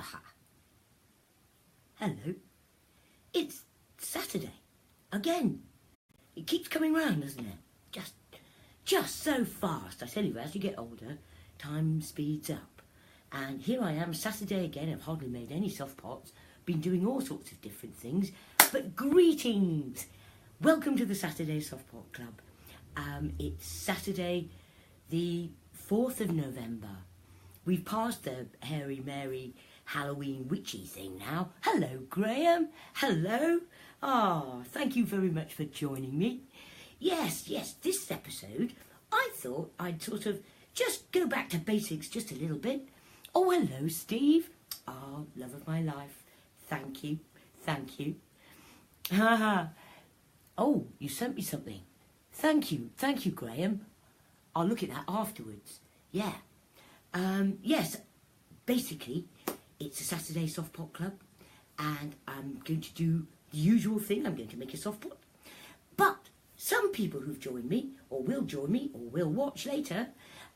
Haha. Hello. It's Saturday. Again. It keeps coming round, doesn't it? Just so fast. I tell you, as you get older, time speeds up. And here I am, Saturday again. I've hardly made any soft pots. Been doing all sorts of different things. But greetings. Welcome to the Saturday Softpot Club. It's Saturday, the 4th of November. We've passed the Hairy Mary Halloween witchy thing now. Hello, Graham. Hello. Thank you very much for joining me. Yes, this episode, I thought I'd sort of just go back to basics just a little bit. Oh, hello, Steve. Love of my life. Thank you. Oh, you sent me something. Thank you, Graham. I'll look at that afterwards. Yeah. Yes, basically, it's a Saturday Softpot Club, and I'm going to do the usual thing. I'm going to make a softpot. But some people who've joined me, or will join me, or will watch later,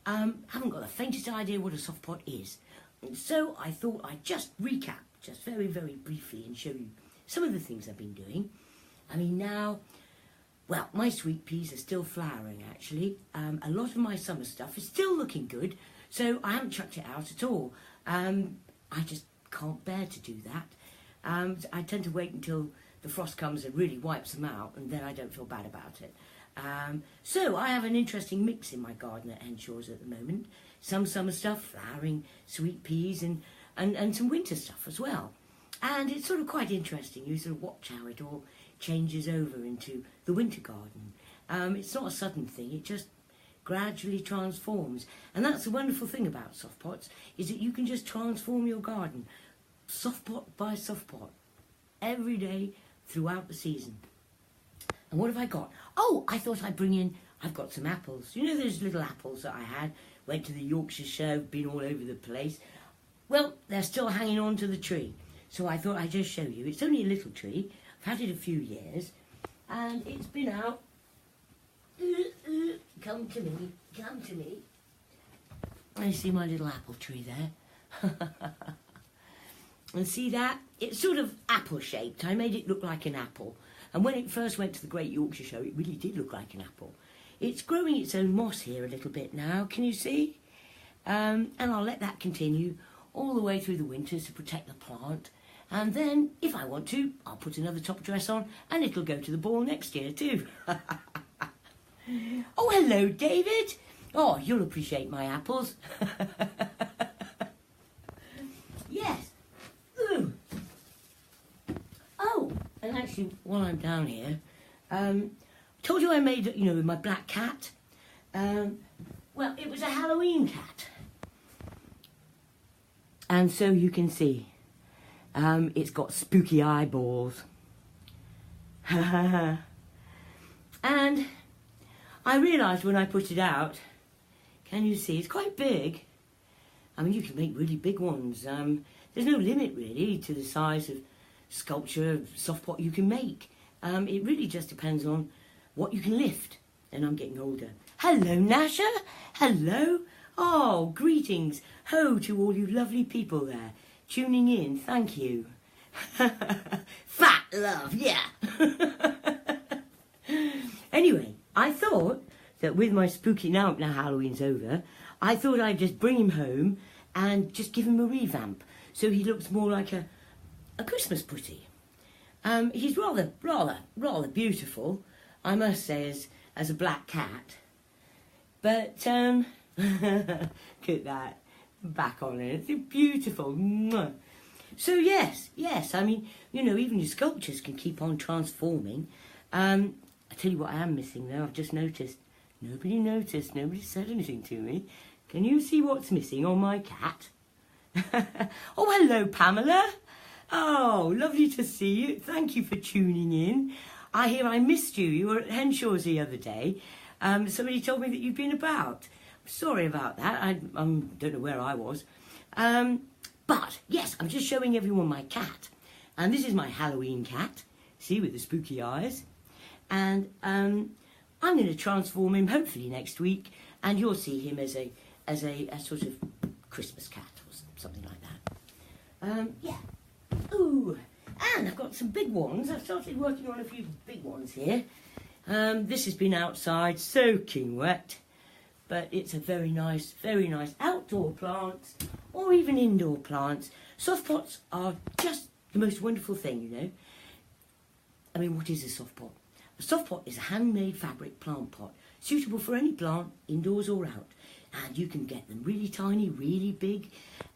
haven't got the faintest idea what a softpot is. And so I thought I'd just recap, just very, very briefly, and show you some of the things I've been doing. I mean, now, well, my sweet peas are still flowering, actually. A lot of my summer stuff is still looking good, so I haven't chucked it out at all. I just can't bear to do that. I tend to wait until the frost comes and really wipes them out, and then I don't feel bad about it. So I have an interesting mix in my garden at Henshaw's at the moment. Some summer stuff, flowering sweet peas, and some winter stuff as well. And it's sort of quite interesting. You sort of watch how it all changes over into the winter garden. It's not a sudden thing, it just gradually transforms. And that's the wonderful thing about softpots, is that you can just transform your garden, softpot by softpot, every day throughout the season. And what have I got? Oh, I thought I'd bring in, I've got some apples. You know those little apples that I had? Went to the Yorkshire show, been all over the place. Well, they're still hanging on to the tree. So I thought I'd just show you. It's only a little tree. I've had it a few years. And it's been out. Come to me. I see my little apple tree there. And see that? It's sort of apple-shaped. I made it look like an apple. And when it first went to the Great Yorkshire Show, it really did look like an apple. It's growing its own moss here a little bit now, can you see? And I'll let that continue all the way through the winters to protect the plant. And then, if I want to, I'll put another top dress on and it'll go to the ball next year too. Oh, hello, David. Oh, you'll appreciate my apples. Yes. Ooh. Oh, and actually, while I'm down here, told you I made, with my black cat. Well, it was a Halloween cat. And so you can see, it's got spooky eyeballs. And I realised when I put it out, can you see, it's quite big. I mean, you can make really big ones. There's no limit, really, to the size of sculpture, softpot you can make. It really just depends on what you can lift. And I'm getting older. Hello, Nasha. Hello. Oh, greetings. Ho to all you lovely people there. Tuning in, thank you. Fat love, yeah. Anyway, I thought that with my spooky, now Halloween's over, I thought I'd just bring him home and just give him a revamp so he looks more like a Christmas putty. He's rather beautiful, I must say, as a black cat. But, look at that, back on it, it's beautiful. Mwah. So yes, I mean, even your sculptures can keep on transforming. I tell you what I am missing though, I've just noticed. Nobody said anything to me. Can you see what's missing on my cat? Oh, hello, Pamela. Oh, lovely to see you. Thank you for tuning in. I hear I missed you. You were at Henshaw's the other day. Somebody told me that you've been about. Sorry about that. I don't know where I was. But, yes, I'm just showing everyone my cat. And this is my Halloween cat. See, with the spooky eyes. And I'm going to transform him, hopefully, next week. And you'll see him as a sort of Christmas cat or something like that. Yeah. Ooh, and I've got some big ones. I've started working on a few big ones here. This has been outside, soaking wet, but it's a very nice outdoor plants, or even indoor plants. Soft pots are just the most wonderful thing, you know. I mean, what is a soft pot? A soft pot is a handmade fabric plant pot, suitable for any plant, indoors or out. And you can get them really tiny, really big,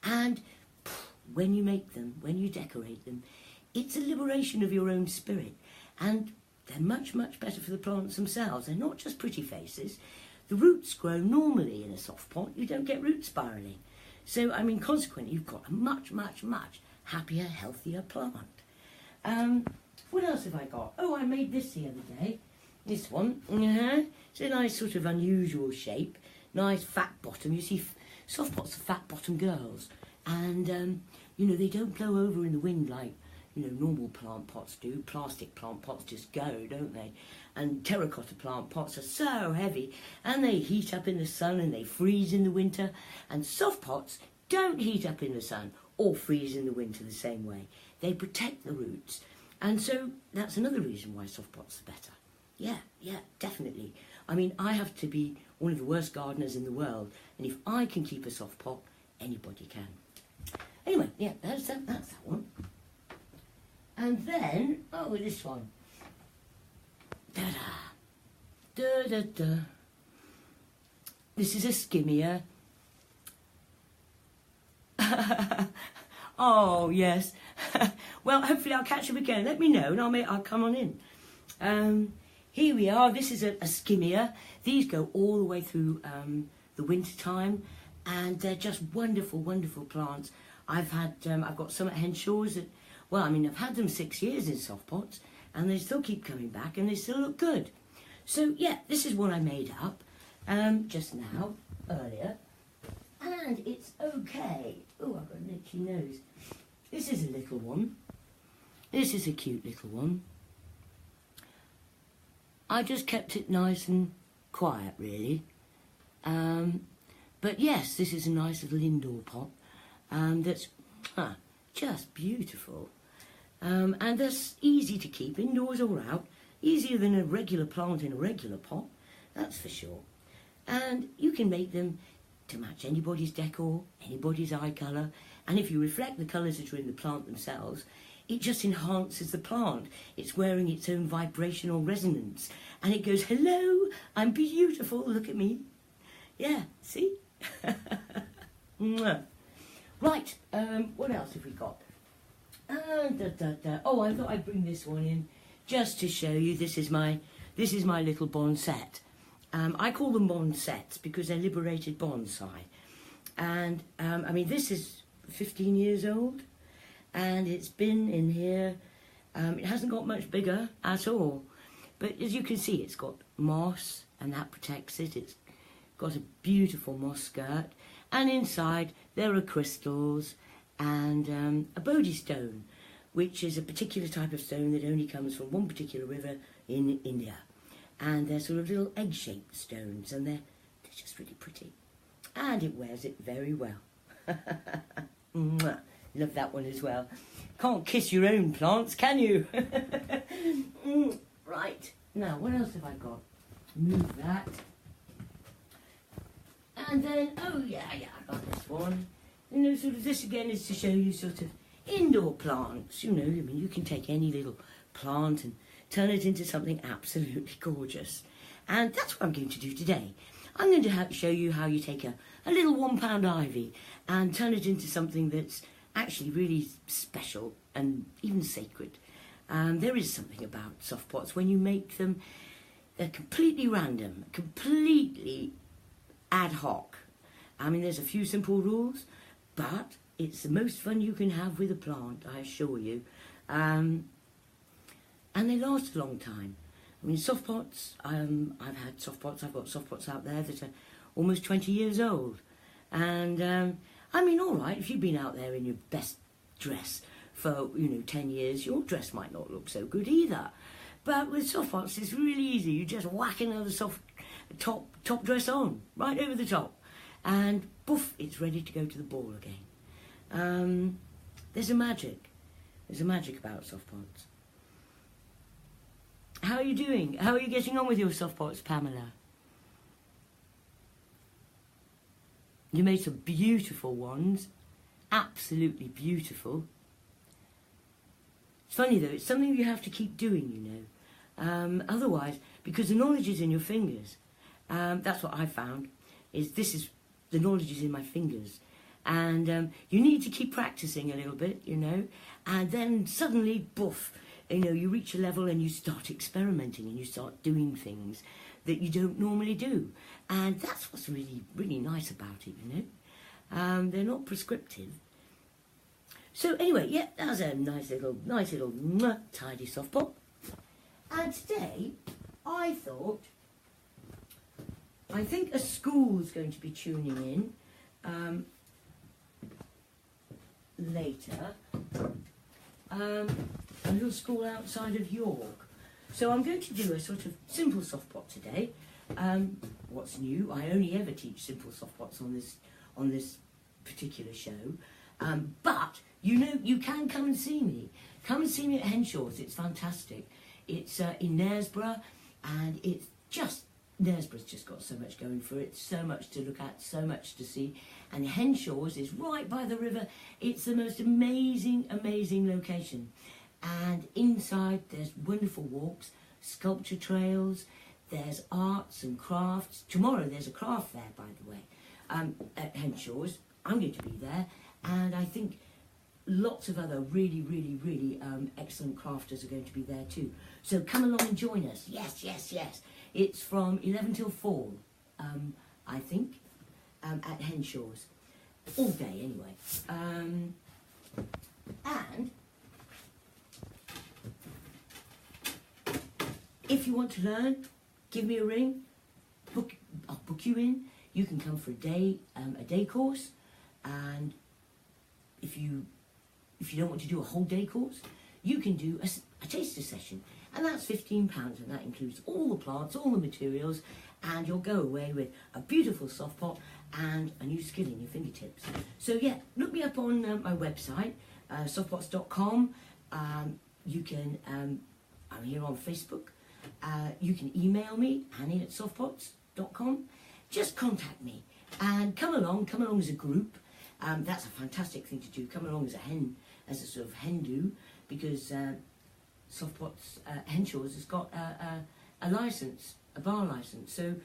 and when you make them, when you decorate them, it's a liberation of your own spirit. And they're much, much better for the plants themselves. They're not just pretty faces. The roots grow normally in a soft pot. You don't get root spiralling. So, I mean, consequently, you've got a much, much, much happier, healthier plant. What else have I got? Oh, I made this the other day. This one. It's a nice sort of unusual shape. Nice fat bottom. You see, soft pots are fat bottom girls. And, you know, they don't blow over in the wind like, you know, normal plant pots do. Plastic plant pots just go, don't they? And terracotta plant pots are so heavy, and they heat up in the sun and they freeze in the winter. And soft pots don't heat up in the sun or freeze in the winter the same way. They protect the roots. And so that's another reason why soft pots are better. Yeah, definitely. I mean, I have to be one of the worst gardeners in the world, and if I can keep a soft pot, anybody can. Anyway, yeah, that's that one. And then, oh, this one. Da-da. This is a skimmier. Oh, yes. Well, hopefully I'll catch up again. Let me know and I'll come on in. Here we are. This is a skimmier. These go all the way through the winter time, and they're just wonderful, wonderful plants. I've got some at Henshaw's that, well, I mean, I've had them 6 years in soft pots, and they still keep coming back, and they still look good. So, yeah, this is what I made up just now, earlier, and it's okay. Oh, I've got an itchy nose. This is a little one. This is a cute little one. I just kept it nice and quiet, really. But yes, this is a nice little indoor pot that's just beautiful. And that's easy to keep indoors or out. Easier than a regular plant in a regular pot, that's for sure. And you can make them to match anybody's decor, anybody's eye colour. And if you reflect the colours that are in the plant themselves, it just enhances the plant. It's wearing its own vibrational resonance. And it goes, hello, I'm beautiful, look at me. Yeah, see? Right, what else have we got? Oh, I thought I'd bring this one in just to show you. This is my little bonsai. I call them bonsets because they're liberated bonsai. And, I mean, this is 15 years old. And it's been in here, it hasn't got much bigger at all. But as you can see, it's got moss, and that protects it. It's got a beautiful moss skirt. And inside, there are crystals and a Bodhi stone, which is a particular type of stone that only comes from one particular river in India. And they're sort of little egg-shaped stones, and they're just really pretty. And it wears it very well. Love that one as well. Can't kiss your own plants, can you? Right. Now, what else have I got? Move that. And then, oh yeah, I got this one. You know, sort of this again is to show you sort of indoor plants. You know, I mean, you can take any little plant and turn it into something absolutely gorgeous. And that's what I'm going to do today. I'm going to show you how you take a little £1 ivy and turn it into something that's actually really special and even sacred. There is something about soft pots. When you make them, they're completely random, completely ad hoc. I mean, there's a few simple rules, but it's the most fun you can have with a plant, I assure you. And they last a long time. I mean, soft pots, I've got soft pots out there that are almost 20 years old. And, I mean, all right, if you've been out there in your best dress for, 10 years, your dress might not look so good either. But with soft pots, it's really easy. You just whack another soft top dress on, right over the top. And, poof, it's ready to go to the ball again. There's a magic. There's a magic about soft pots. How are you doing? How are you getting on with your soft pots, Pamela? You made some beautiful ones. Absolutely beautiful. It's funny though, it's something you have to keep doing, you know. Otherwise, because the knowledge is in your fingers. That's what I found, is the knowledge is in my fingers. And you need to keep practicing a little bit, you know. And then suddenly, boof, you know, you reach a level and you start experimenting and you start doing things that you don't normally do. And that's what's really, really nice about it, you know. They're not prescriptive. So anyway, yeah, that was a nice little tidy soft pot. And today, I think a school's going to be tuning in later. A little school outside of York. So I'm going to do a sort of simple soft pot today. What's new? I only ever teach simple soft pots on this particular show. But you know, you can come and see me. Come and see me at Henshaw's. It's fantastic. It's in Knaresborough, and it's just Knaresborough's just got so much going for it. So much to look at, so much to see. And Henshaw's is right by the river. It's the most amazing, amazing location. And inside there's wonderful walks, sculpture trails, there's arts and crafts. Tomorrow there's a craft fair, by the way, at Henshaw's. I'm going to be there, and I think lots of other really, really, really excellent crafters are going to be there too. So come along and join us. Yes, yes, yes. It's from 11 till 4, I think, at Henshaw's. All day, anyway. And if you want to learn, give me a ring. I'll book you in. You can come for a day course. And if you don't want to do a whole day course, you can do a taster session. And that's £15, and that includes all the plants, all the materials, and you'll go away with a beautiful soft pot and a new skill in your fingertips. So yeah, look me up on my website, softpots.com. You can, I'm here on Facebook. You can email me, Annie@softpots.com. Just contact me and come along as a group. That's a fantastic thing to do. Come along as a sort of hen do, because Softpots Henshaw's has got a license, a bar license, so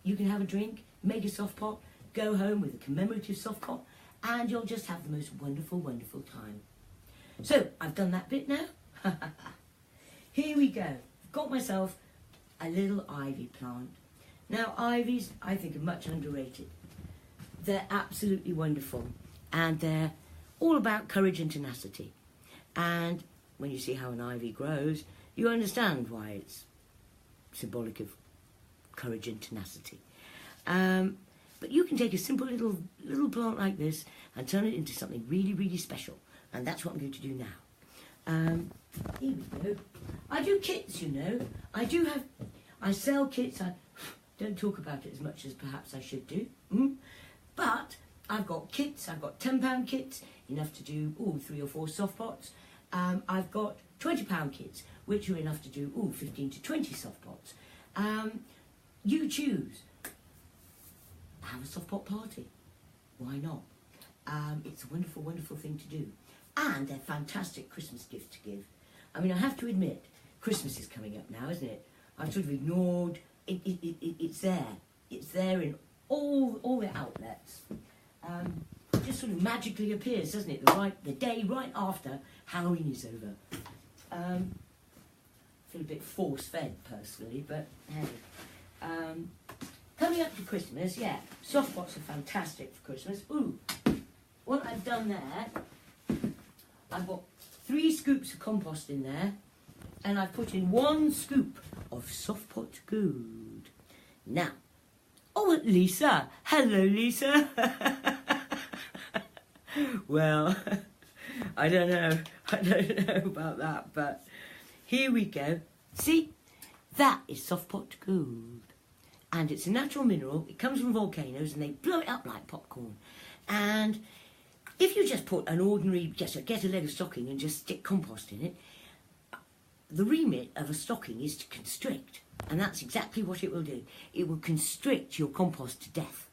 you can have a drink, make a soft pot, go home with a commemorative soft pot, and you'll just have the most wonderful, wonderful time. So I've done that bit now. Here we go. I've got myself a little ivy plant. Now ivies, I think, are much underrated. They're absolutely wonderful, and they're all about courage and tenacity. And when you see how an ivy grows, you understand why it's symbolic of courage and tenacity. But you can take a simple little plant like this and turn it into something really, really special. And that's what I'm going to do now. Here we go. I do kits, you know. I sell kits. I don't talk about it as much as perhaps I should do. But I've got kits. I've got £10 kits, enough to do 3 or 4 soft pots. I've got £20 kits, which are enough to do 15 to 20 soft pots. You choose. Have a soft pot party. Why not? It's a wonderful, wonderful thing to do. And they're fantastic Christmas gifts to give. I mean, I have to admit, Christmas is coming up now, isn't it? I've sort of ignored it. It's there. It's there in all the outlets. It just sort of magically appears, doesn't it? The day right after Halloween is over. I feel a bit force-fed personally, but hey. Coming up to Christmas, yeah, soft pots are fantastic for Christmas. What I've done there, I've got 3 scoops of compost in there, and I've put in 1 scoop of soft pot good. Now, Lisa. Hello, Lisa. Well, I don't know about that, but here we go. See, that is soft pot gold. And it's a natural mineral. It comes from volcanoes and they blow it up like popcorn. And If you just put an ordinary, just get a leg of stocking and just stick compost in it, the remit of a stocking is to constrict, and that's exactly what it will do. It will constrict your compost to death.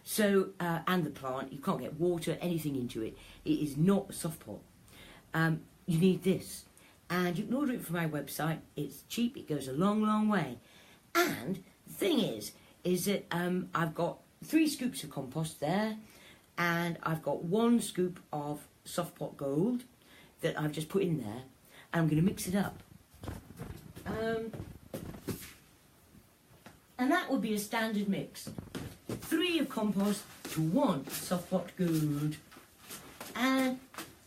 So, and the plant, you can't get water, anything into it. It is not a soft pot. You need this. And you can order it from my website. It's cheap, it goes a long, long way. And the thing is that I've got 3 scoops of compost there, and I've got 1 scoop of Softpot Gold that I've just put in there, and I'm going to mix it up. And that would be a standard mix. 3 of compost to 1 Softpot Gold. And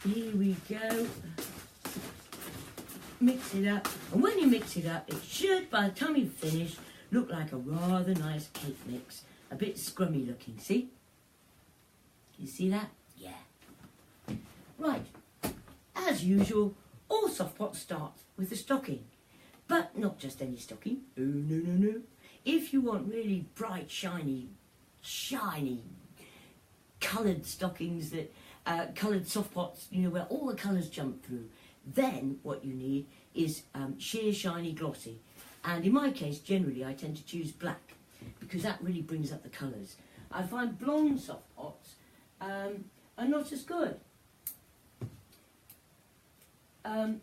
here we go. Mix it up. And when you mix it up, it should, by the time you've finished, look like a rather nice cake mix. A bit scrummy looking, see? You see that? Yeah. Right. As usual, all soft pots start with a stocking. But not just any stocking. Oh, no, no, no. If you want really bright, shiny, coloured stockings, that coloured soft pots, you know, where all the colours jump through, then what you need is sheer, shiny, glossy. And in my case, generally, I tend to choose black, because that really brings up the colours. I find blonde soft pots are not as good. I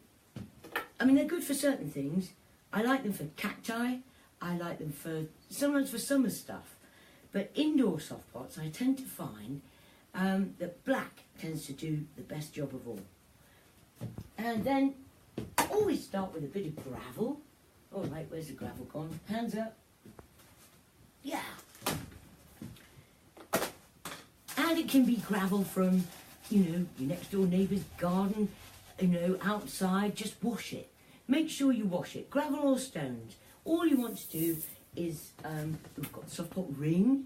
mean, they're good for certain things. I like them for cacti. I like them for, sometimes for summer stuff. But indoor soft pots, I tend to find that black tends to do the best job of all. And then always start with a bit of gravel. All right, where's the gravel gone? Hands up. Yeah. And it can be gravel from, you know, your next door neighbour's garden, you know, outside. Just wash it. Make sure you wash it. Gravel or stones. All you want to do is, we've got a soft pot ring.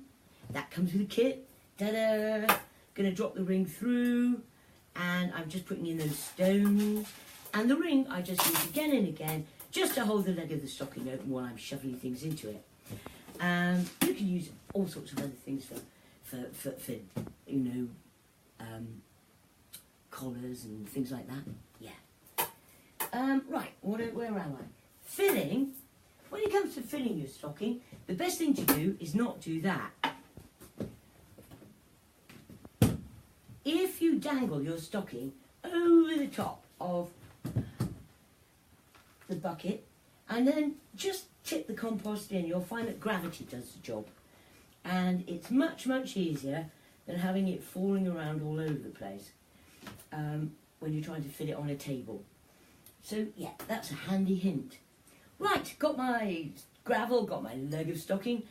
That comes with a kit. Ta-da! Gonna drop the ring through. And I'm just putting in those stones. And the ring I just use again and again, just to hold the leg of the stocking open while I'm shoveling things into it. You can use all sorts of other things for you know, collars and things like that. Yeah. Right, where am I? Filling. When it comes to filling your stocking, the best thing to do is not do that. If you dangle your stocking over the top of the bucket and then just tip the compost in, you'll find that gravity does the job. And it's much, much easier than having it falling around all over the place when you're trying to fit it on a table. So, yeah, that's a handy hint. Right, got my gravel, got my leg of stocking,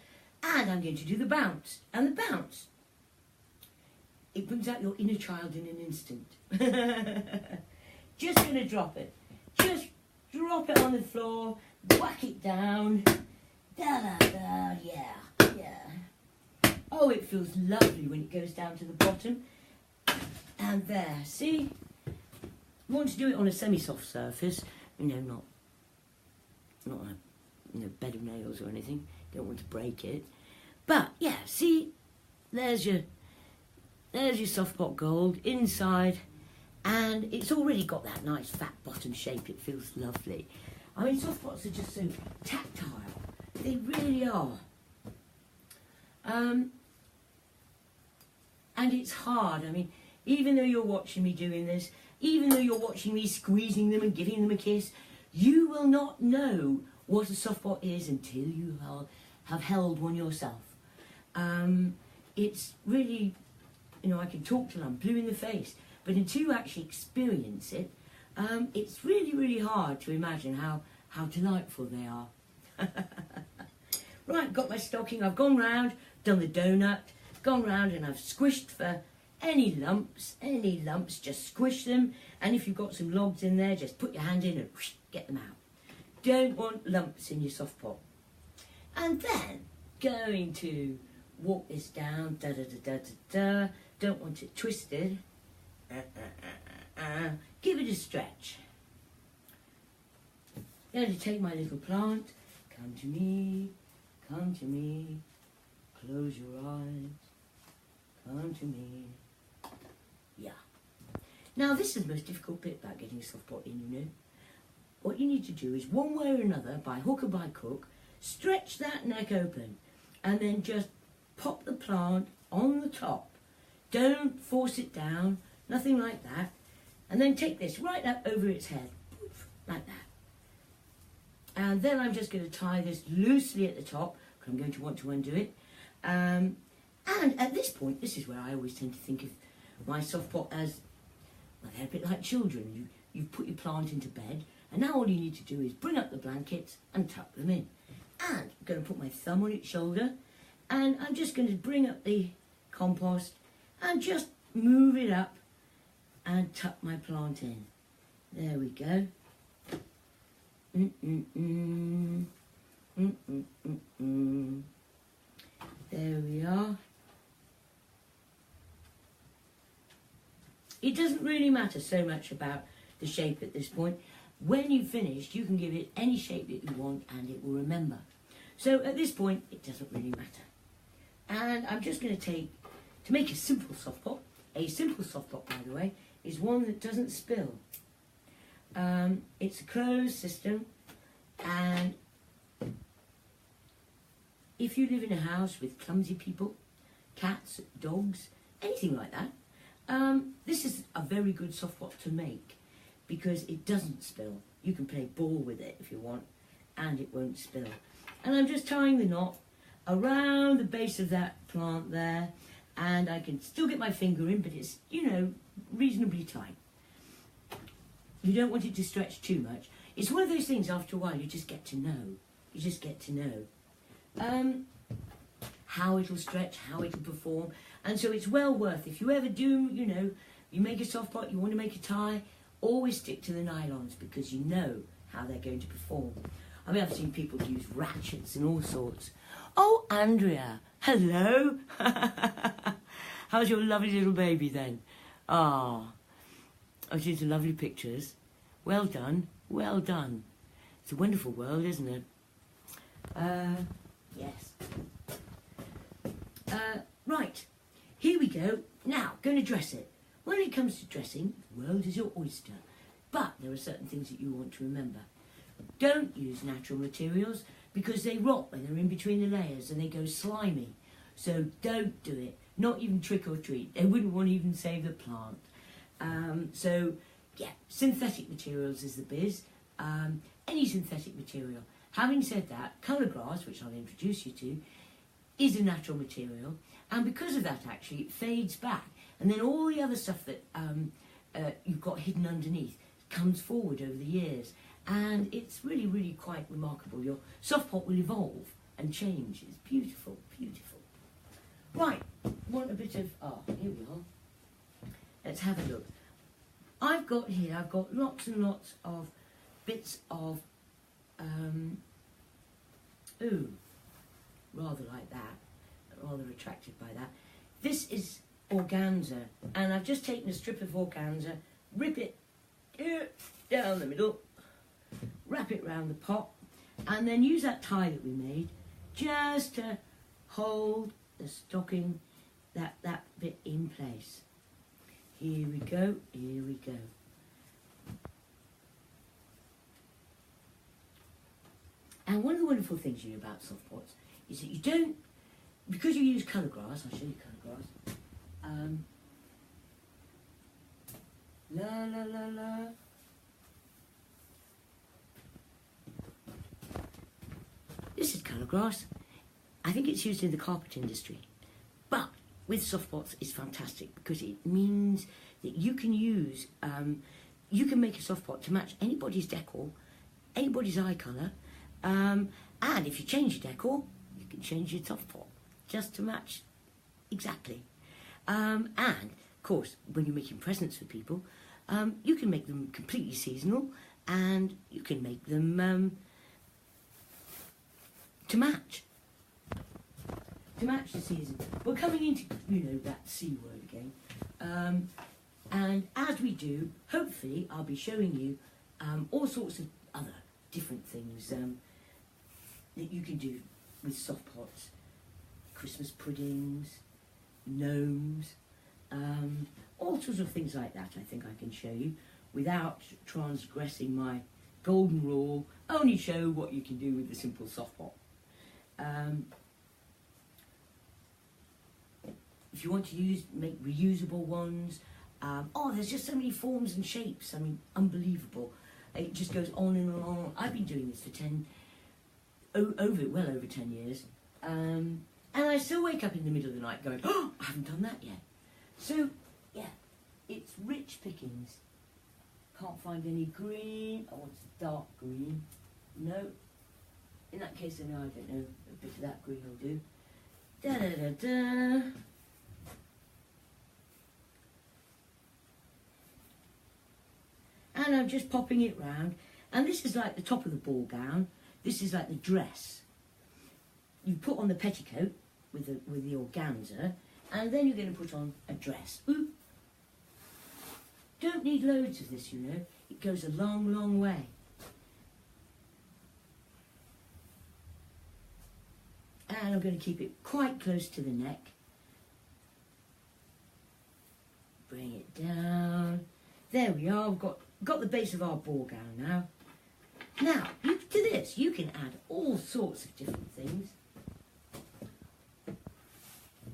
and I'm going to do the bounce. And the bounce, it brings out your inner child in an instant. Just going to drop it. Just drop it on the floor, whack it down. Da-da-da, yeah, yeah. Oh, it feels lovely when it goes down to the bottom. And there, see? You want to do it on a semi-soft surface, you know, not a bed of nails or anything. Don't want to break it. But yeah, see, there's your soft pot gold inside, and it's already got that nice fat bottom shape. It feels lovely. I mean, soft pots are just so tactile. They really are. And it's hard. I mean, even though you're watching me doing this, even though you're watching me squeezing them and giving them a kiss, you will not know what a soft pot is until you have held one yourself. It's really, you know, I can talk till I'm blue in the face, but until you actually experience it, it's really, really hard to imagine how delightful they are. Right, got my stocking, I've gone round, done the donut, gone round and I've squished for any lumps, just squish them. And if you've got some logs in there, just put your hand in and whoosh, get them out. Don't want lumps in your soft pot. And then going to walk this down, da da da da da da. Don't want it twisted. Give it a stretch. Going to take my little plant. Come to me, come to me. Close your eyes. Come to me. Yeah. Now this is the most difficult bit about getting a soft pot in, you know. What you need to do is, one way or another, by hook or by crook, stretch that neck open and then just pop the plant on the top. Don't force it down, nothing like that. And then take this right up over its head, poof, like that. And then I'm just going to tie this loosely at the top, because I'm going to want to undo it. And at this point, this is where I always tend to think of my soft pot as, well, they're a bit like children. You've put your plant into bed, and now all you need to do is bring up the blankets and tuck them in. And I'm going to put my thumb on its shoulder, and I'm just going to bring up the compost and just move it up and tuck my plant in. There we go. There we are. It doesn't really matter so much about the shape at this point. When you've finished, you can give it any shape that you want and it will remember. So at this point, it doesn't really matter. And I'm just going to make a simple soft pot. A simple soft pot, by the way, is one that doesn't spill. It's a closed system, and if you live in a house with clumsy people, cats, dogs, anything like that, this is a very good soft pot to make because it doesn't spill. You can play ball with it if you want, and it won't spill. And I'm just tying the knot around the base of that plant there, and I can still get my finger in, but it's, you know, reasonably tight. You don't want it to stretch too much. It's one of those things, after a while, you just get to know. You just get to know how it'll stretch, how it'll perform. And so it's well worth, if you ever do, you know, you make a soft pot, you want to make a tie, always stick to the nylons because you know how they're going to perform. I mean, I've seen people use ratchets and all sorts. Oh, Andrea, hello. How's your lovely little baby then? Oh, she's lovely pictures. Well done, well done. It's a wonderful world, isn't it? Yes. Right, here we go. Now, going to dress it. When it comes to dressing, the world is your oyster. But there are certain things that you want to remember. Don't use natural materials because they rot when they're in between the layers and they go slimy. So don't do it. Not even trick or treat. They wouldn't want to even save the plant. So, yeah, synthetic materials is the biz. Any synthetic material. Having said that, colour grass, which I'll introduce you to, is a natural material. And because of that, actually, it fades back. And then all the other stuff that you've got hidden underneath comes forward over the years. And it's really, really quite remarkable. Your soft pot will evolve and change. It's beautiful, beautiful. Right, want a bit of, here we are. Let's have a look. I've got lots and lots of bits of, rather like that, rather attracted by that. This is organza, and I've just taken a strip of organza, rip it down the middle, wrap it round the pot, and then use that tie that we made just to hold the stocking, that bit in place. Here we go, here we go. And one of the wonderful things you know about soft pots is that you don't, because you use colour grass, I'll show you colour grass. La la la la. This is colour grass. I think it's used in the carpet industry. But with soft pots, it's fantastic because it means that you can use, you can make a soft pot to match anybody's decor, anybody's eye colour, and if you change your decor, you can change your soft pot just to match exactly. And of course, when you're making presents for people, you can make them completely seasonal, and you can make them to match the season. We're coming into, you know, that C word again. And as we do, hopefully I'll be showing you all sorts of other different things that you can do with soft pots. Christmas puddings, gnomes, all sorts of things like that I think I can show you without transgressing my golden rule, only show what you can do with the simple Softpot. If you want to make reusable ones, there's just so many forms and shapes, I mean, unbelievable. It just goes on and on. I've been doing this for well over 10 years. And I still wake up in the middle of the night going, oh, I haven't done that yet. So, yeah, it's rich pickings. Can't find any green. I want dark green. No. In that case, then I don't know. A bit of that green will do. Da da da da. And I'm just popping it round. And this is like the top of the ball gown. This is like the dress. You put on the petticoat with the organza, and then you're going to put on a dress. Ooh. Don't need loads of this, you know. It goes a long, long way. And I'm going to keep it quite close to the neck. Bring it down. There we are. We've got the base of our ball gown now. Now, to this, you can add all sorts of different things.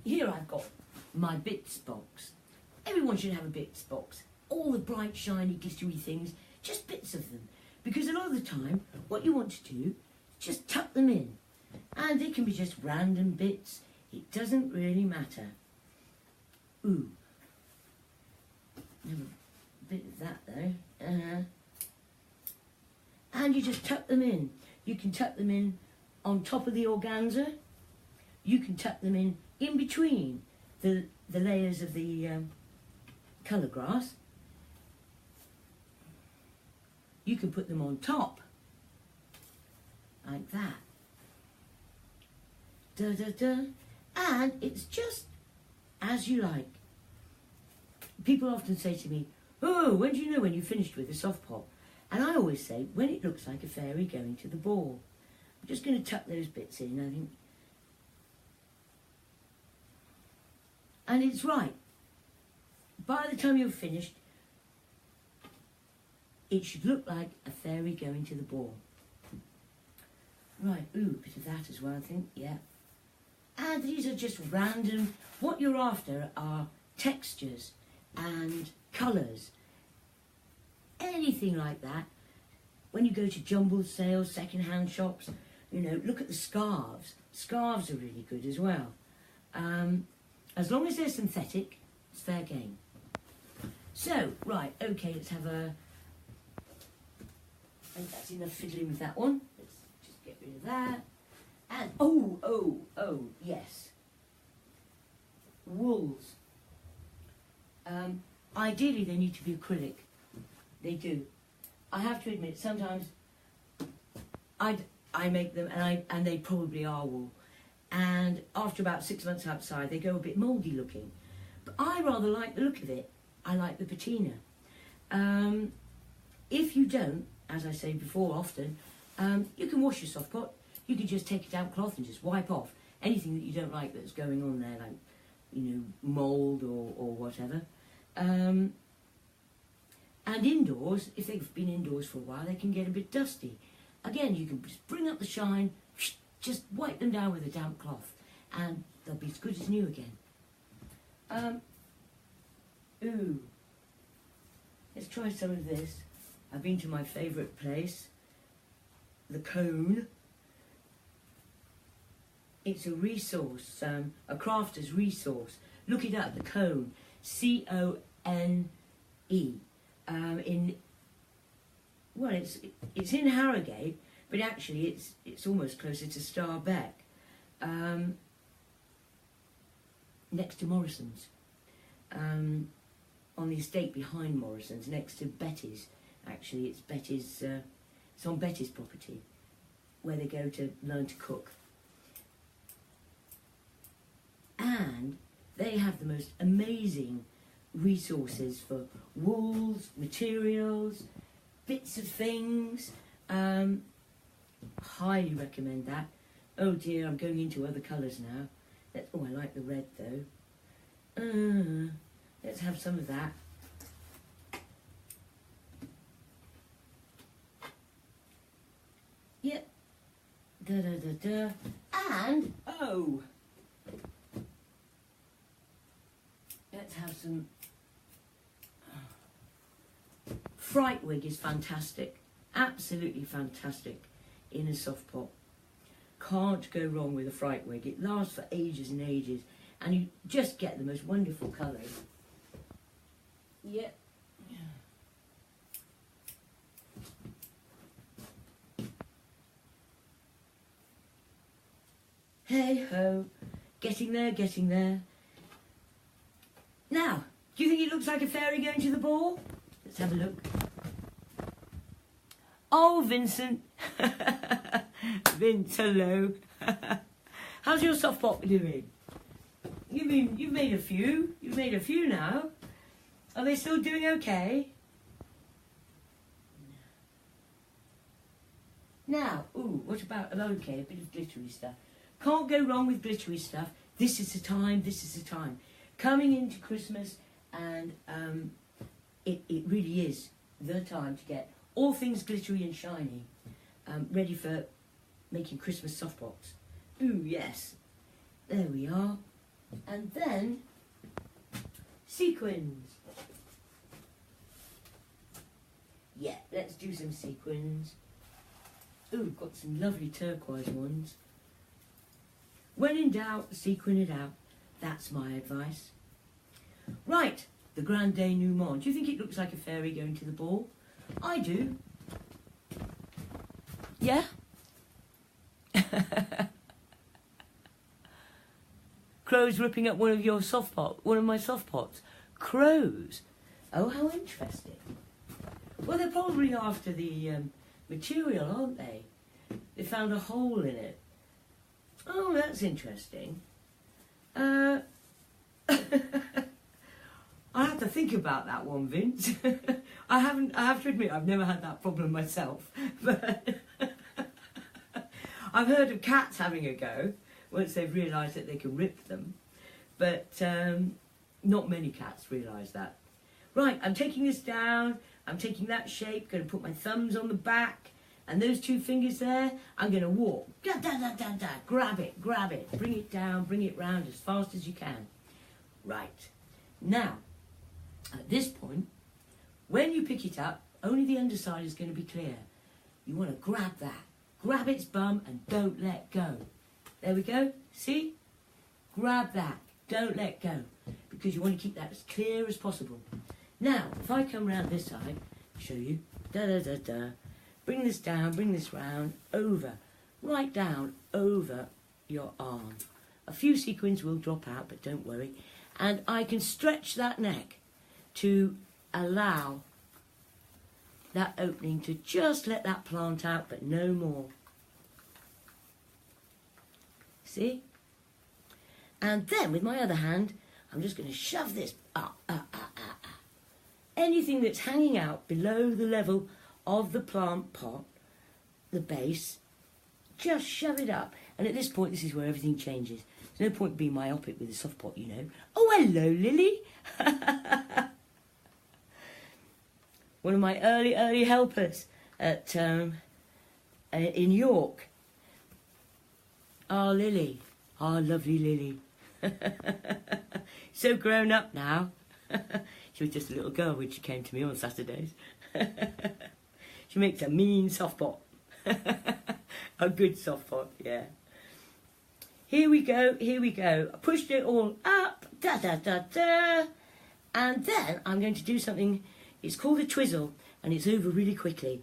Here I've got my bits box. Everyone should have a bits box. All the bright, shiny, glittery things, just bits of them. Because a lot of the time, what you want to do is just tuck them in. And they can be just random bits. It doesn't really matter. Ooh. Have a bit of that though. And you just tuck them in. You can tuck them in on top of the organza. You can tuck them in between the layers of the colour grass. You can put them on top, like that. Da da da. And it's just as you like. People often say to me, oh, when do you know when you've finished with a Softpot? And I always say, when it looks like a fairy going to the ball. I'm just going to tuck those bits in, I think. And it's right. By the time you're finished, it should look like a fairy going to the ball. Right, ooh, a bit of that as well, I think, yeah. And these are just random. What you're after are textures and colours. Anything like that. When you go to jumble sales, second-hand shops, you know, look at the scarves. Scarves are really good as well. As long as they're synthetic, it's fair game. So, right, okay, let's have a... I think that's enough fiddling with that one. Let's just get rid of that. And, oh, yes. Wools. Ideally, they need to be acrylic. They do. I have to admit, sometimes I make them and they probably are wool. And after about 6 months outside, they go a bit mouldy looking. But I rather like the look of it. I like the patina. If you don't, as I say before often, you can wash your Softpot. You can just take a damp cloth and just wipe off anything that you don't like that's going on there, like, you know, mould or whatever. And indoors, if they've been indoors for a while, they can get a bit dusty. Again, you can just bring up the shine, just wipe them down with a damp cloth, and they'll be as good as new again. Ooh. Let's try some of this. I've been to my favourite place, the Cone. It's a resource, a crafter's resource. Look it up, the Cone. C-O-N-E. It's in Harrogate, but actually it's almost closer to Starbeck, next to Morrison's, on the estate behind Morrison's, next to Betty's. Actually, it's Betty's. It's on Betty's property, where they go to learn to cook, and they have the most amazing resources for wools, materials, bits of things. Highly recommend that. Oh dear, I'm going into other colours now. Oh, I like the red though. Let's let's have some of that. Yep. Da da da da. And, oh, let's have some. Fright wig is fantastic. Absolutely fantastic in a soft pot. Can't go wrong with a fright wig. It lasts for ages and ages, and you just get the most wonderful colours. Yep. Hey ho, getting there, getting there. Now, do you think it looks like a fairy going to the ball? Let's have a look. Oh, Vincent. Vince, hello. How's your soft pot doing? You've made a few. You've made a few now. Are they still doing okay? Now, ooh, what about, okay, a bit of glittery stuff. Can't go wrong with glittery stuff. This is the time, this is the time. Coming into Christmas, and it really is the time to get all things glittery and shiny, ready for making Christmas soft pots. Ooh, yes. There we are. And then, sequins. Yeah, let's do some sequins. Ooh, got some lovely turquoise ones. When in doubt, sequin it out. That's my advice. Right, the grand denouement. Do you think it looks like a fairy going to the ball? I do. Yeah? Crows ripping up one of my soft pots. Crows? Oh, how interesting. Well, they're probably after the material, aren't they? They found a hole in it. Oh, that's interesting. I have to think about that one, Vince. I have to admit, I've never had that problem myself. But I've heard of cats having a go once they've realised that they can rip them. But not many cats realise that. Right, I'm taking this down. I'm taking that shape, going to put my thumbs on the back. And those two fingers there, I'm going to walk. Da, da, da, da, da. Grab it, bring it down, bring it round as fast as you can. Right. Now, at this point, when you pick it up, only the underside is going to be clear. You want to grab that. Grab its bum and don't let go. There we go. See? Grab that. Don't let go. Because you want to keep that as clear as possible. Now, if I come round this side, show you. Da, da, da, da. Bring this down, bring this round, over, right down, over your arm. A few sequins will drop out, but don't worry. And I can stretch that neck to allow that opening to just let that plant out, but no more. See? And then with my other hand, I'm just going to shove this up. Anything that's hanging out below the level of the plant pot, the base, just shove it up. And at this point, this is where everything changes. There's no point being myopic with a soft pot, you know. Oh, hello, Lily. One of my early helpers at in York. Ah, Lily. Ah, lovely Lily. So grown up now. She was just a little girl when she came to me on Saturdays. She makes a mean soft pot. A good soft pot, yeah. Here we go, here we go. I pushed it all up, da da da da. And then I'm going to do something, it's called a twizzle, and it's over really quickly.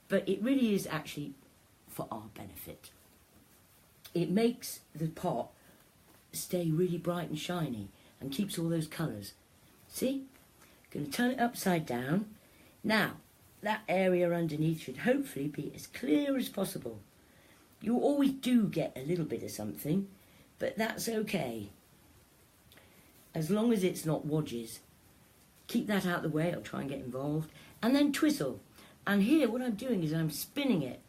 But it really is actually for our benefit. It makes the pot stay really bright and shiny and keeps all those colours. See? Going to turn it upside down. Now, that area underneath should hopefully be as clear as possible. You always do get a little bit of something, but that's okay. As long as it's not wodges. Keep that out of the way, I'll try and get involved. And then twizzle. And here what I'm doing is I'm spinning it.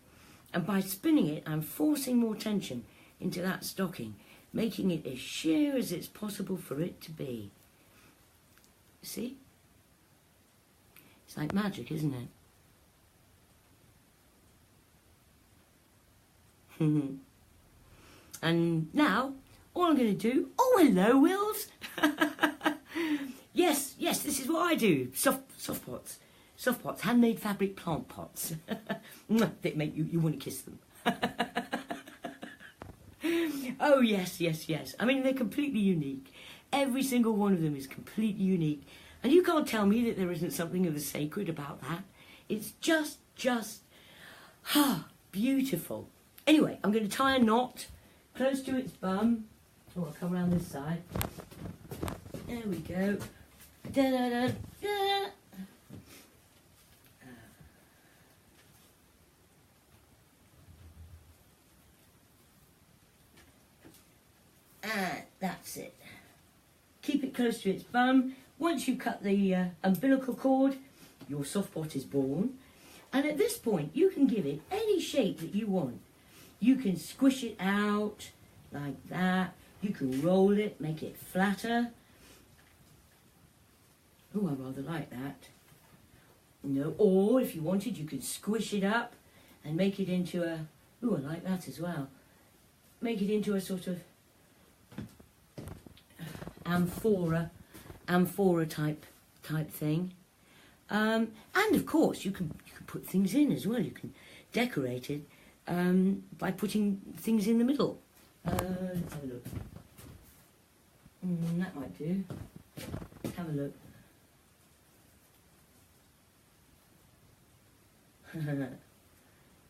And by spinning it, I'm forcing more tension into that stocking, making it as sheer as it's possible for it to be. See? see? It's like magic, isn't it? And now, all I'm going to do... Oh, hello, Wills! Yes, this is what I do. Softpots. Softpots, handmade fabric plant pots. That make you want to kiss them. Oh, yes. I mean, they're completely unique. Every single one of them is completely unique. And you can't tell me that there isn't something of the sacred about that. It's just, beautiful. Anyway, I'm going to tie a knot close to its bum. Oh, I'll come around this side. There we go. Da-da-da-da. And that's it. Keep it close to its bum. Once you cut the umbilical cord, your softpot is born. And at this point, you can give it any shape that you want. You can squish it out like that. You can roll it, make it flatter. Oh, I rather like that. No, or if you wanted, you could squish it up and make it into a... Oh, I like that as well. Make it into a sort of amphora type thing. And of course, you can put things in as well. You can decorate it by putting things in the middle. Let's have a look. That might do. Have a look.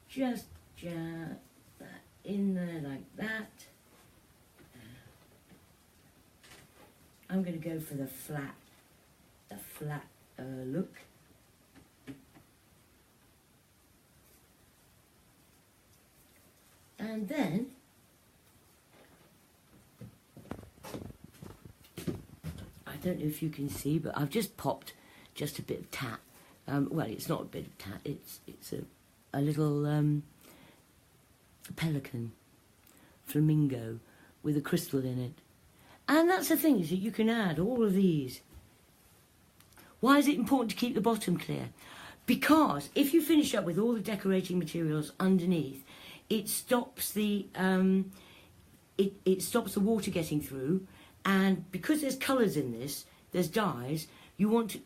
Just jab that in there like that. I'm going to go for the flat look. And then I don't know if you can see, but I've just popped just a bit of tat. Well, it's not a bit of tat. It's a little pelican flamingo with a crystal in it. And that's the thing, is that you can add all of these. Why is it important to keep the bottom clear? Because if you finish up with all the decorating materials underneath, it stops the it stops the water getting through. And because there's colours in this, there's dyes. You want to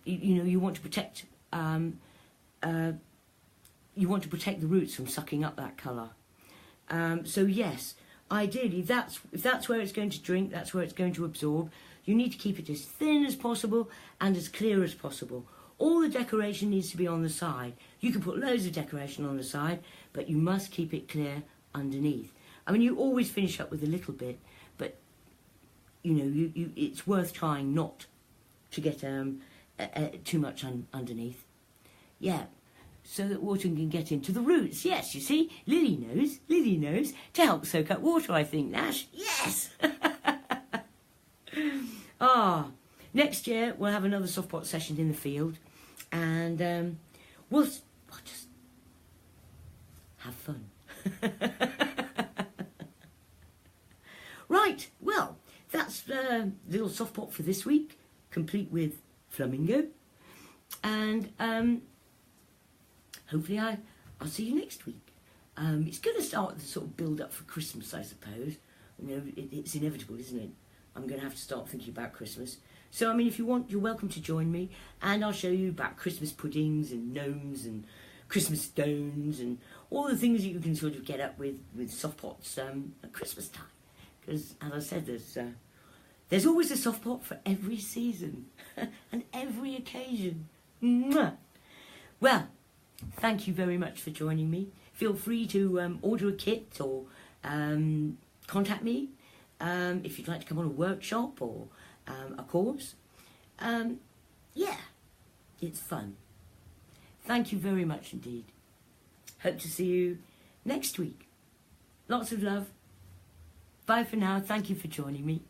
protect the roots from sucking up that colour. So yes, ideally, if that's where it's going to drink, that's where it's going to absorb. You need to keep it as thin as possible and as clear as possible. All the decoration needs to be on the side. You can put loads of decoration on the side, but you must keep it clear underneath. I mean, you always finish up with a little bit, but it's worth trying not to get too much underneath. Yeah, so that water can get into the roots. Yes, you see, Lily knows to help soak up water, I think, Nash. Yes! Next year we'll have another softpot session in the field, and we'll just have fun. Right, well, that's the little softpot for this week, complete with flamingo, and hopefully I'll see you next week. It's going to start the sort of build up for Christmas, I suppose. It's inevitable, isn't it? I'm going to have to start thinking about Christmas. So, I mean, if you want, you're welcome to join me, and I'll show you about Christmas puddings and gnomes and Christmas stones and all the things that you can sort of get up with softpots at Christmas time. Because, as I said, there's always a softpot for every season and every occasion. Mwah! Well, thank you very much for joining me. Feel free to order a kit or contact me if you'd like to come on a workshop or a course. Yeah, it's fun. Thank you very much indeed. Hope to see you next week. Lots of love. Bye for now. Thank you for joining me.